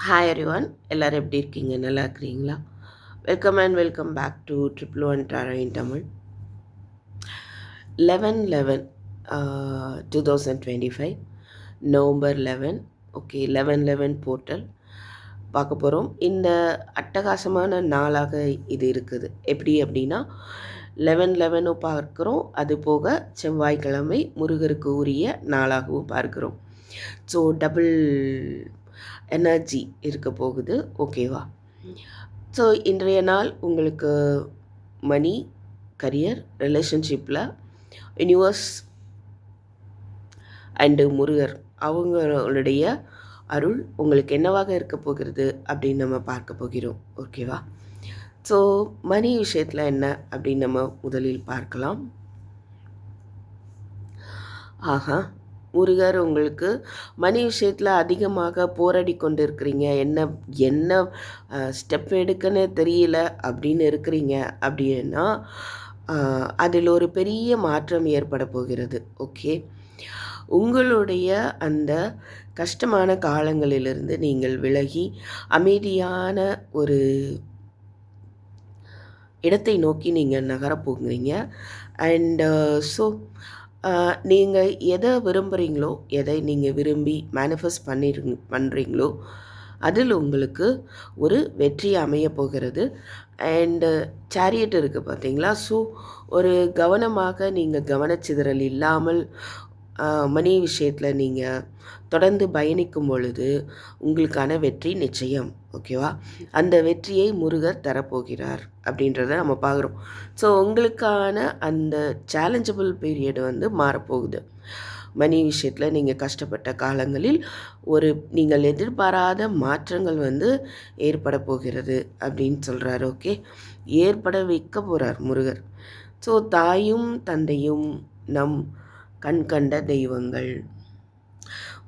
Hi everyone, எல்லாரும் எப்படி இருக்கீங்க? நல்லா இருக்கிறீங்களா? Welcome back to triple one tarot in Tamil. 11/11 2025 November 11. Okay, 11/11 portal பார்க்க போகிறோம். இந்த அட்டகாசமான நாளாக இது இருக்குது. எப்படி அப்படின்னா 11/11 பார்க்குறோம். அது போக செவ்வாய்க்கிழமை முருகருக்கு உரிய நாளாகவும் பார்க்குறோம். ஸோ டபுள் எனர்ஜி இருக்க போகுது. ஓகேவா? ஸோ இன்றைய நாள் உங்களுக்கு மணி, கரியர், ரிலேஷன்ஷிப்பில் யூனிவர்ஸ் அண்டு முருகர் அவங்களுடைய அருள் உங்களுக்கு என்னவாக இருக்க போகிறது அப்படின்னு நம்ம பார்க்க போகிறோம். ஓகேவா? ஸோ மணி விஷயத்தில் என்ன அப்படின்னு நம்ம முதலில் பார்க்கலாம். ஆஹா, முருகர் உங்களுக்கு மணி விஷயத்தில் அதிகமாக போராடி கொண்டு இருக்கிறீங்க, என்ன என்ன ஸ்டெப் எடுக்கன்னு தெரியல அப்படின்னு இருக்கிறீங்க அப்படின்னா அதில் ஒரு பெரிய மாற்றம் ஏற்பட போகிறது. ஓகே, உங்களுடைய அந்த கஷ்டமான காலங்களிலிருந்து நீங்கள் விலகி அமைதியான ஒரு இடத்தை நோக்கி நீங்கள் நகரப்போகிறீங்க. அண்டு ஸோ நீங்கள் எதை விரும்புகிறீங்களோ, எதை நீங்கள் விரும்பி மேனிஃபெஸ்ட் பண்ணுறீங்களோ அதில் உங்களுக்கு ஒரு வெற்றி அமைய போகிறது. அண்டு சேரியட் இருக்குது பார்த்தீங்களா? ஸோ ஒரு கவனமாக நீங்கள் கவனச்சிதறல் இல்லாமல் மணி விஷயத்தில் நீங்கள் தொடர்ந்து பயணிக்கும் பொழுது உங்களுக்கான வெற்றி நிச்சயம். ஓகேவா? அந்த வெற்றியை முருகர் தரப்போகிறார் அப்படின்றத நம்ம பார்க்குறோம். ஸோ உங்களுக்கான அந்த சேலஞ்சபிள் பீரியட் மாறப்போகுது. மணி விஷயத்தில் நீங்கள் கஷ்டப்பட்ட காலங்களில் நீங்கள் எதிர்பாராத மாற்றங்கள் ஏற்பட போகிறது அப்படின்னு சொல்கிறார். ஓகே, ஏற்பட வைக்க போகிறார் முருகர். ஸோ தாயும் தந்தையும் நம் கண் கண்ட தெய்வங்கள்,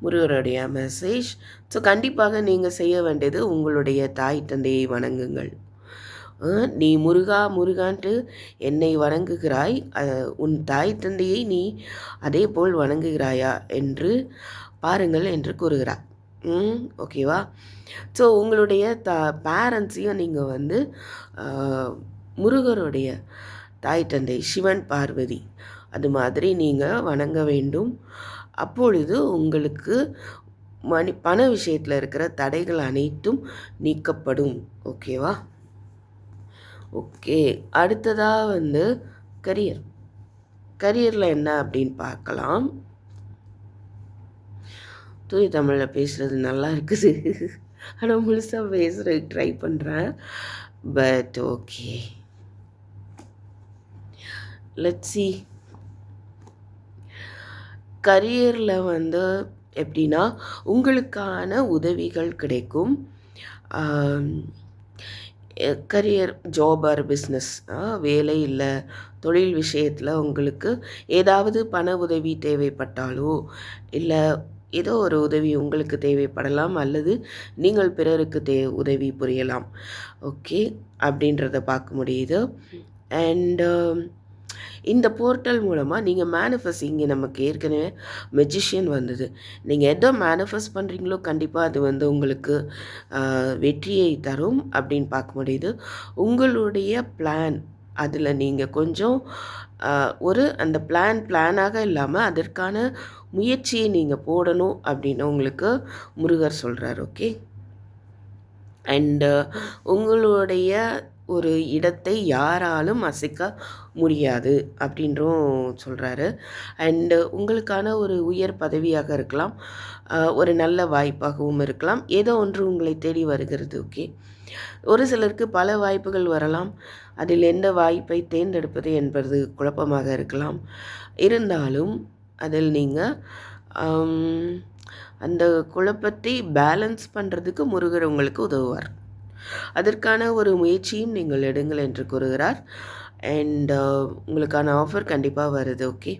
முருகருடைய மெசேஜ். ஸோ கண்டிப்பாக நீங்கள் செய்ய வேண்டியது உங்களுடைய தாய் தந்தையை வணங்குங்கள். நீ முருகா முருகான்ட்டு என்னை வணங்குகிறாய், உன் தாய் தந்தையை நீ அதே போல் வணங்குகிறாயா என்று பாருங்கள் என்று கூறுகிறார். ஓகேவா? ஸோ உங்களுடைய பேரண்ட்ஸையும் நீங்கள் முருகருடைய தாய் தந்தை சிவன் பார்வதி அது மாதிரி நீங்கள் வணங்க வேண்டும். அப்பொழுது உங்களுக்கு பண விஷயத்தில் இருக்கிற தடைகள் அனைத்தும் நீக்கப்படும். ஓகேவா? ஓகே, அடுத்ததாக கரியரில் என்ன அப்படின்னு பார்க்கலாம். தூய தமிழில் பேசுகிறது நல்லா இருக்குது, ஆனால் முழுசாக பேசுகிறதுக்கு ட்ரை பண்ணுறேன். But okay, let's see. கரியரில் எப்படின்னா உங்களுக்கான உதவிகள் கிடைக்கும். கரியர், ஜாப் ஆர் பிஸ்னஸ், வேலை இல்லை தொழில் விஷயத்தில் உங்களுக்கு ஏதாவது பண உதவி தேவைப்பட்டாலோ, இல்லை ஏதோ ஒரு உதவி உங்களுக்கு தேவைப்படலாம், அல்லது நீங்கள் பிறருக்கு உதவி புரியலாம். ஓகே, அப்படின்றத பார்க்க முடியுது. அண்டு இந்த போர்ட்டல் மூலமாக நீங்கள் மேனிஃபெஸ்ட், இங்கே நமக்கு ஏற்கனவே மெஜிஷியன் வந்தது. நீங்கள் எதோ மேனிஃபெஸ்ட் பண்ணுறீங்களோ கண்டிப்பாக அது உங்களுக்கு வெற்றியை தரும் அப்படின்னு பார்க்க முடியுது. உங்களுடைய பிளான், அதில் நீங்கள் கொஞ்சம் அந்த பிளானாக இல்லாமல் அதற்கான முயற்சியை நீங்கள் போடணும் அப்படின்னு உங்களுக்கு முருகர் சொல்கிறார். ஓகே, அண்டு உங்களுடைய ஒரு இடத்தை யாராலும் அசைக்க முடியாது அப்படின்றும் சொல்கிறாரு. அண்டு உங்களுக்கான ஒரு உயர் பதவியாக இருக்கலாம், ஒரு நல்ல வாய்ப்பாகவும் இருக்கலாம், ஏதோ ஒன்று உங்களை தேடி வருகிறது. ஓகே, ஒரு சிலருக்கு பல வாய்ப்புகள் வரலாம், அதில் எந்த வாய்ப்பை தேர்ந்தெடுப்பது என்பது குழப்பமாக இருக்கலாம். இருந்தாலும் அதில் நீங்கள் அந்த குழப்பத்தை பேலன்ஸ் பண்ணுறதுக்கு முருகர் உங்களுக்கு உதவுவார். அதற்கான ஒரு முயற்சியும் நீங்கள் எடுங்கள் என்று கூறுகிறார். அண்ட் உங்களுக்கான ஆஃபர் கண்டிப்பாக வருது. ஓகே,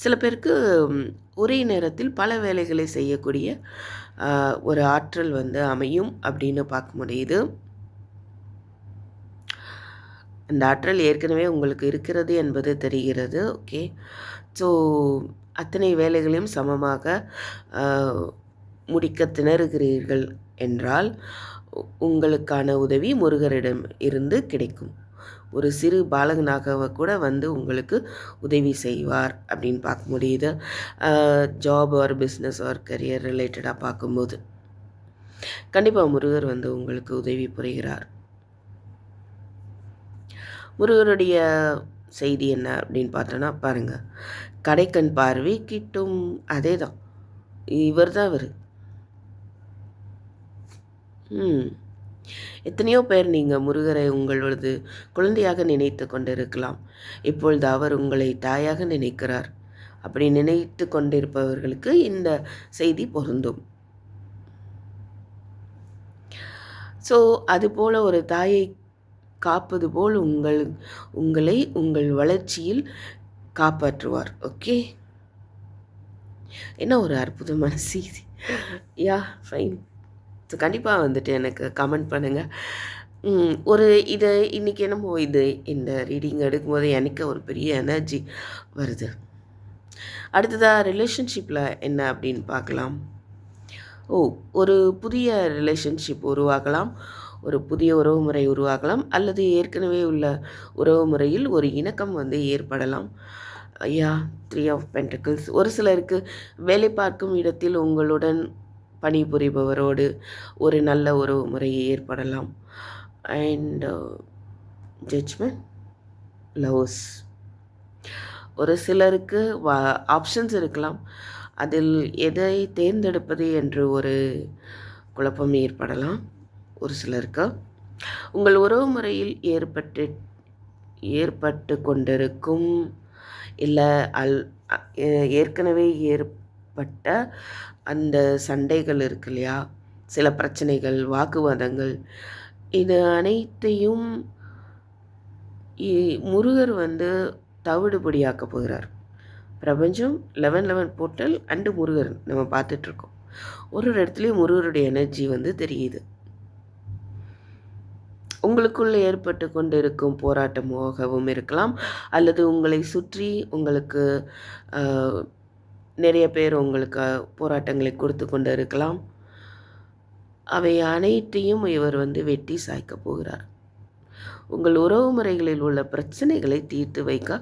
சில பேருக்கு ஒரே நேரத்தில் பல வேலைகளை செய்யக்கூடிய ஒரு ஆற்றல் அமையும் அப்படின்னு பார்க்க முடியுது. அந்த ஆற்றல் ஏற்கனவே உங்களுக்கு இருக்கிறது என்பது தெரிகிறது. ஓகே, ஸோ அத்தனை வேலைகளையும் சமமாக முடிக்க திணறுகிறீர்கள் என்றால் உங்களுக்கான உதவி முருகரிடம் இருந்து கிடைக்கும். ஒரு சிறு பாலகனாக கூட வந்து உங்களுக்கு உதவி செய்வார் அப்படின்னு பார்க்க முடியுது. Job or business or career ரிலேட்டடாக பார்க்கும்போது கண்டிப்பாக முருகர் வந்து உங்களுக்கு உதவி புரிகிறார். முருகருடைய செய்தி என்ன அப்படின்னு பார்த்தோன்னா பாருங்கள், கடைக்கண் பார்வை கிட்டும். அதே தான், இவர் தான் இவர். எத்தனையோ பேர் நீங்கள் முருகரை உங்களது குழந்தையாக நினைத்து கொண்டிருக்கலாம். இப்பொழுது அவர் உங்களை தாயாக நினைக்கிறார். அப்படி நினைத்து கொண்டிருப்பவர்களுக்கு இந்த செய்தி பொருந்தும். ஸோ அதுபோல் ஒரு தாயை காப்பது போல் உங்களை உங்கள் வளர்ச்சியில் காப்பாற்றுவார். ஓகே, என்ன ஒரு அற்புதமான செய்தி. Yeah fine. ஸோ கண்டிப்பாக வந்துட்டு எனக்கு கமெண்ட் பண்ணுங்கள். இதை இன்றைக்கி என்னமோ இந்த ரீடிங் எடுக்கும்போது எனக்கு ஒரு பெரிய எனர்ஜி வருது. அடுத்ததாக ரிலேஷன்ஷிப்பில் என்ன அப்படின்னு பார்க்கலாம். ஒரு புதிய ரிலேஷன்ஷிப் உருவாகலாம், ஒரு புதிய உறவு முறை உருவாகலாம், அல்லது ஏற்கனவே உள்ள உறவு முறையில் ஒரு இணக்கம் வந்து ஏற்படலாம். 3 ஆஃப் பென்டக்கிள்ஸ். ஒரு சிலருக்கு வேலை பார்க்கும் இடத்தில் உங்களுடன் பணிபுரிபவரோடு ஒரு நல்ல உறவு முறை ஏற்படலாம். And judgement, loves. ஒரு சிலருக்கு ஆப்ஷன்ஸ் இருக்கலாம், அதில் எதை தேர்ந்தெடுப்பது என்று ஒரு குழப்பம் ஏற்படலாம். ஒரு சிலருக்கு உங்கள் உறவு முறையில் ஏற்பட்டு கொண்டிருக்கும் இல்லை ஏற்கனவே ஏற்பட்ட அந்த சண்டைகள் இருக்கு இல்லையா, சில பிரச்சனைகள், வாக்குவாதங்கள், இது அனைத்தையும் முருகர் வந்து தவிடுபடியாக்க போகிறார். பிரபஞ்சம் 11 போர்ட்டல் அண்டு முருகர் நம்ம பார்த்துட்ருக்கோம். ஒரு இடத்துலையும் முருகருடைய எனர்ஜி வந்து தெரியுது. உங்களுக்குள்ளே ஏற்பட்டு கொண்டிருக்கும் போராட்டமாகவும் இருக்கலாம், அல்லது உங்களை சுற்றி உங்களுக்கு நிறைய பேர் உங்களுக்கு போராட்டங்களை கொடுத்து கொண்டு இருக்கலாம். அவை அனைத்தையும் இவர் வந்து வெட்டி சாய்க்க போகிறார். உங்கள் உறவு முறைகளில் உள்ள பிரச்சனைகளை தீர்த்து வைக்க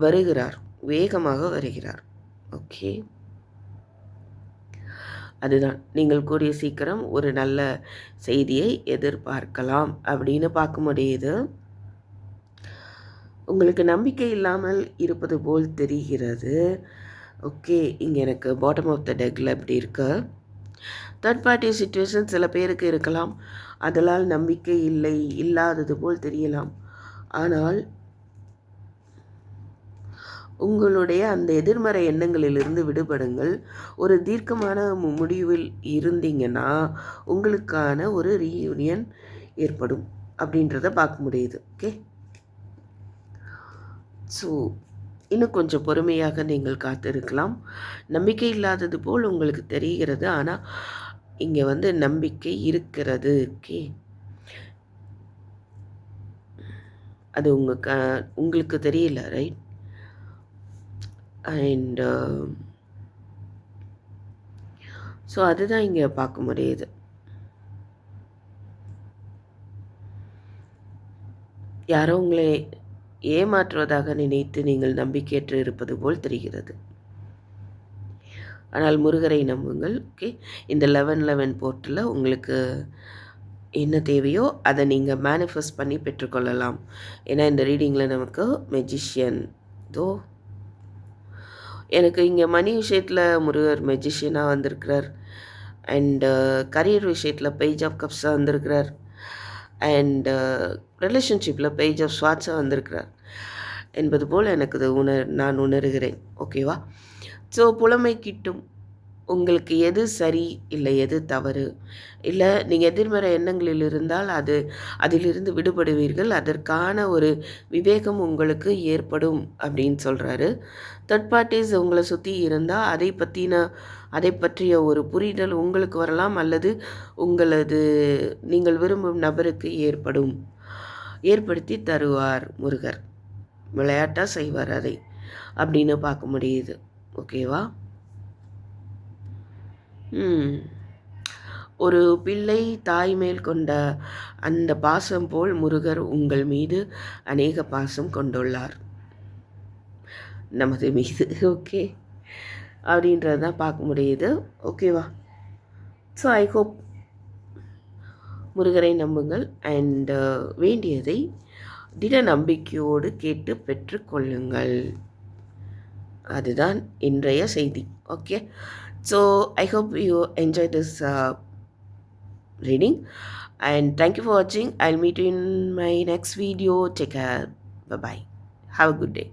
வருகிறார், வேகமாக வருகிறார். ஓகே, அதுதான் நீங்கள் கூடிய சீக்கிரம் ஒரு நல்ல செய்தியை எதிர்பார்க்கலாம் அப்படின்னு பார்க்க முடியுது. உங்களுக்கு நம்பிக்கை இல்லாமல் இருப்பது போல் தெரிகிறது. ஓகே, இங்கே எனக்கு பாட்டம் ஆஃப் த டெக்கில் இப்படி இருக்கு. தேர்ட் பார்ட்டி சிச்சுவேஷன் சில பேருக்கு இருக்கலாம். அதனால் நம்பிக்கை இல்லாதது போல் தெரியலாம். ஆனால் உங்களுடைய அந்த எதிர்மறை எண்ணங்களிலிருந்து விடுபடுங்கள். ஒரு தீர்க்கமான முடிவில் இருந்தீங்கன்னா உங்களுக்கான ஒரு ரீயூனியன் ஏற்படும் அப்படின்றத பார்க்க முடியுது. ஓகே, ஸோ இன்னும் கொஞ்சம் பொறுமையாக நீங்கள் காத்திருக்கலாம். நம்பிக்கை இல்லாதது போல் உங்களுக்கு தெரிகிறது, ஆனால் இங்கே வந்து நம்பிக்கை இருக்கிறது. ஓகே, அது உங்களுக்கு தெரியல, ரைட்? அண்ட் ஸோ அதுதான் இங்கே பார்க்க முடியுது. யாரோ உங்களை ஏமாற்றுவதாக நினைத்து நீங்கள் நம்பிக்கையற்று இருப்பது போல் தெரிகிறது. ஆனால் முருகரை நம்புங்கள். ஓகே, இந்த 11 போர்ட்டில் உங்களுக்கு என்ன தேவையோ அதை நீங்கள் மேனிஃபெஸ்ட் பண்ணி பெற்றுக்கொள்ளலாம். ஏன்னா இந்த ரீடிங்கில் நமக்கு மெஜிஷியன் எனக்கு இங்கே மணி விஷயத்தில் முருகர் மெஜிஷியனாக வந்திருக்கிறார். அண்டு கரியர் விஷயத்தில் பேஜ் ஆஃப் கப்ஸாக வந்திருக்கிறார். அண்டு ரிலேஷன்ஷிப்பில் பேஜ் ஆஃப் ஸ்வாட்ஸாக வந்திருக்கிறார் என்பது போல் எனக்கு நான் உணர்கிறேன். ஓகேவா? ஸோ புலமை கிட்டும். உங்களுக்கு எது சரி இல்லை எது தவறு, இல்லை நீங்கள் எதிர்மறை எண்ணங்களில் இருந்தால் அதிலிருந்து விடுபடுவீர்கள். அதற்கான ஒரு விவேகம் உங்களுக்கு ஏற்படும் அப்படின்னு சொல்கிறாரு. தேர்ட் பார்ட்டிஸ் உங்களை சுற்றி இருந்தால் அதை பற்றிய ஒரு புரிதல் உங்களுக்கு வரலாம், அல்லது நீங்கள் விரும்பும் நபருக்கு ஏற்படுத்தி தருவார் முருகர். விளையாட்டாக செய்வார் அதை அப்படின்னு பார்க்க முடியுது. ஓகேவா? ஒரு பிள்ளை தாய் மேல் கொண்ட அந்த பாசம் போல் முருகர் உங்கள் மீது அநேக பாசம் கொண்டுள்ளார் நமது மீது. ஓகே, அப்படின்றது தான் பார்க்க முடியுது. ஓகேவா? ஸோ ஐ ஹோப் முருகரை நம்புங்கள் அண்ட் வேண்டியதை திட நம்பிக்கையோடு கேட்டு பெற்றுக்கொள்ளுங்கள். அதுதான் இன்றைய செய்தி. Okay, so I hope you enjoy this reading and thank you for watching. I'll meet you in my next video. Take care. Bye bye. Have a good day.